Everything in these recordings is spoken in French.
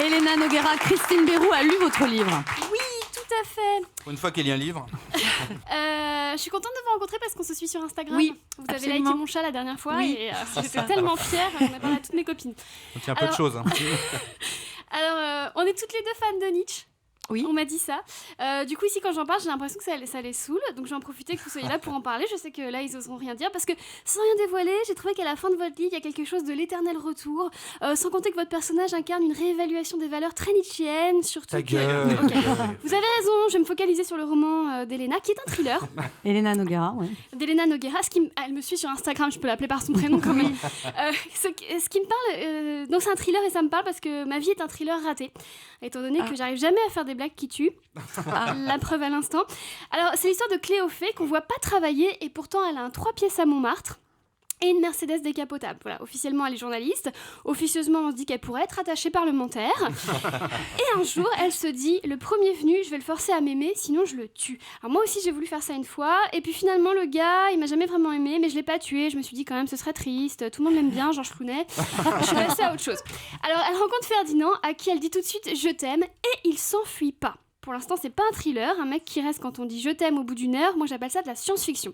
Elena Noguera, Christine Béroux a lu votre livre. Oui, tout à fait. Pour une fois qu'elle lit un livre. Je suis contente de vous rencontrer parce qu'on se suit sur Instagram. Oui, vous absolument. avez liké mon chat la dernière fois Oui, et j'étais tellement fière. On a parlé à toutes mes copines. Donc il y a un peu de choses. Hein. Alors, on est toutes les deux fans de Nietzsche. Oui. On m'a dit ça. Du coup, ici, quand j'en parle, j'ai l'impression que ça les saoule. Donc, je vais en profiter que vous soyez là pour en parler. Je sais que là, ils oseront rien dire. Parce que, sans rien dévoiler, j'ai trouvé qu'à la fin de votre livre, il y a quelque chose de l'éternel retour. Sans compter que votre personnage incarne une réévaluation des valeurs très nietzschéennes. Surtout Ta que... gueule. Ok. Vous avez raison, je vais me focaliser sur le roman d'Elena, qui est un thriller. Elena Noguera, oui. D'Elena Noguera. Elle me suit sur Instagram, je peux l'appeler par son prénom quand même. Ce qui me parle... donc, c'est un thriller et ça me parle parce que ma vie est un thriller raté. Étant donné que j'arrive jamais à faire des blagues qui tuent. La preuve à l'instant. Alors, c'est l'histoire de Cléophée qu'on voit pas travailler et pourtant elle a un 3 pièces à Montmartre et une Mercedes décapotable. Voilà, officiellement elle est journaliste, officieusement on se dit qu'elle pourrait être attachée parlementaire. Et un jour, elle se dit, le premier venu, je vais le forcer à m'aimer, sinon je le tue. Alors moi aussi j'ai voulu faire ça une fois, et puis finalement le gars, il m'a jamais vraiment aimé, mais je l'ai pas tué, je me suis dit quand même ce serait triste, tout le monde l'aime bien, Georges Clooney. Je suis passée à autre chose. Alors elle rencontre Ferdinand, à qui elle dit tout de suite je t'aime, et il s'enfuit pas. Pour l'instant, c'est pas un thriller, un mec qui reste quand on dit je t'aime au bout d'une heure. Moi, j'appelle ça de la science-fiction.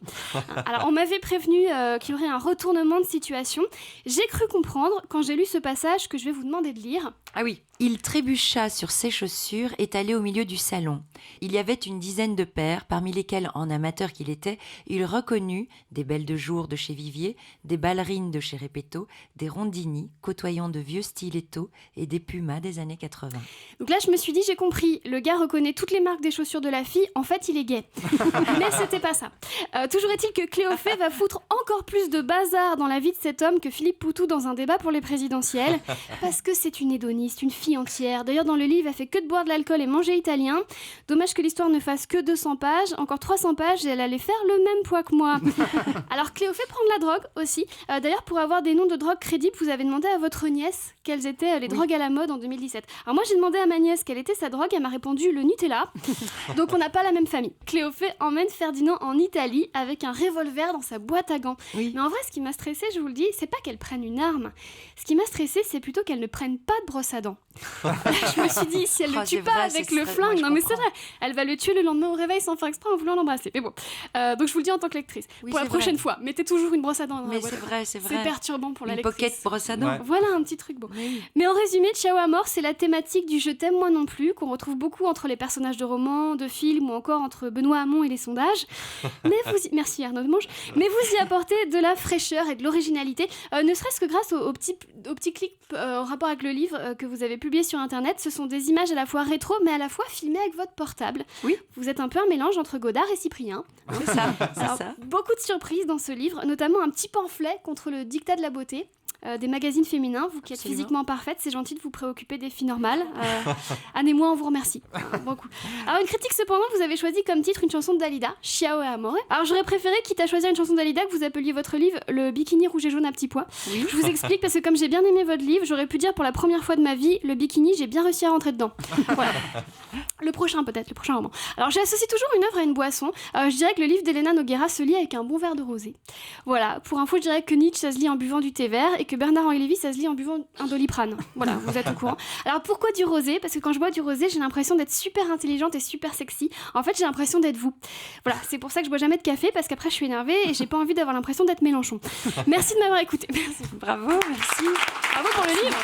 Alors, on m'avait prévenu qu'il y aurait un retournement de situation. J'ai cru comprendre quand j'ai lu ce passage que je vais vous demander de lire. Ah oui. Il trébucha sur ses chaussures, étalées au milieu du salon. Il y avait une dizaine de paires, parmi lesquelles, en amateur qu'il était, il reconnut des belles de jour de chez Vivier, des ballerines de chez Repetto, des rondini côtoyant de vieux stilettos et des pumas des années 80. Donc là, je me suis dit, j'ai compris. Le gars reconnaît toutes les marques des chaussures de la fille. En fait, il est gay. Mais c'était pas ça. Toujours est-il que Cléophée va foutre encore plus de bazar dans la vie de cet homme que Philippe Poutou dans un débat pour les présidentielles. Parce que c'est une hédoniste, une fille entière. D'ailleurs, dans le livre, elle fait que de boire de l'alcool et manger italien. Dommage que l'histoire ne fasse que 200 pages. Encore 300 pages et elle allait faire le même poids que moi. Alors, Cléophée prend de la drogue aussi. D'ailleurs, pour avoir des noms de drogue crédibles, vous avez demandé à votre nièce quelles étaient les drogues à la mode en 2017. Alors moi, j'ai demandé à ma nièce quelle était sa drogue. Elle m'a répondu le Nutella. Donc, on n'a pas la même famille. Cléophée emmène Ferdinand en Italie avec un revolver dans sa boîte à gants. Oui. Mais en vrai, ce qui m'a stressée, je vous le dis, c'est pas qu'elle prenne une arme. Ce qui m'a stressée, c'est plutôt qu'elle ne prenne pas de brosse à dents. Je me suis dit, si elle le tue pas avec le flingue, non mais c'est vrai, elle va le tuer le lendemain au réveil sans faire exprès en voulant l'embrasser. Mais bon, donc je vous le dis en tant que lectrice. Oui, pour la c'est prochaine vrai. fois, mettez toujours une brosse à dents dans Mais la boîte. c'est vrai. C'est perturbant pour la Une lectrice. pocket brosse à dents. Ouais. Voilà un petit truc bon. Oui. Mais en résumé, Ciao à mort, c'est la thématique du je t'aime moi non plus, qu'on retrouve beaucoup entre les personnages de romans, de films ou encore entre Benoît Hamon et les sondages. Merci Arnaud de Manche. Mais vous y apportez de la fraîcheur et de l'originalité, ne serait-ce que grâce au petit clip en rapport avec le livre que vous avez publié sur internet. Ce sont des images à la fois rétro mais à la fois filmées avec votre portable. Oui. Vous êtes un peu un mélange entre Godard et Cyprien. C'est ça, Alors, c'est ça. beaucoup de surprises dans ce livre, notamment un petit pamphlet contre le dictat de la beauté. Des magazines féminins, vous qui êtes Absolument. physiquement parfaite, c'est gentil de vous préoccuper des filles normales. Anne et moi, on vous remercie. Beaucoup. Alors, une critique cependant, vous avez choisi comme titre une chanson de Dalida, Ciao e amore. Alors, j'aurais préféré, quitte à choisir une chanson de Dalida, que vous appeliez votre livre Le bikini rouge et jaune à petits pois. Oui. Je vous explique parce que comme j'ai bien aimé votre livre, j'aurais pu dire pour la première fois de ma vie, le bikini, j'ai bien réussi à rentrer dedans. Voilà. Le prochain peut-être, le prochain roman. Alors, j'associe toujours une œuvre à une boisson. Je dirais que le livre d'Elena Noguera se lit avec un bon verre de rosé. Voilà. Pour info, je dirais que Nietzsche, ça se lit en buvant du thé vert et que Bernard-Henri Lévy, ça se lit en buvant un Doliprane. Voilà, vous êtes au courant. Alors, pourquoi du rosé ? Parce que quand je bois du rosé, j'ai l'impression d'être super intelligente et super sexy. En fait, j'ai l'impression d'être vous. Voilà, c'est pour ça que je bois jamais de café parce qu'après, je suis énervée et j'ai pas envie d'avoir l'impression d'être Mélenchon. Merci de m'avoir écouté. Merci. Bravo, merci. Bravo pour le livre.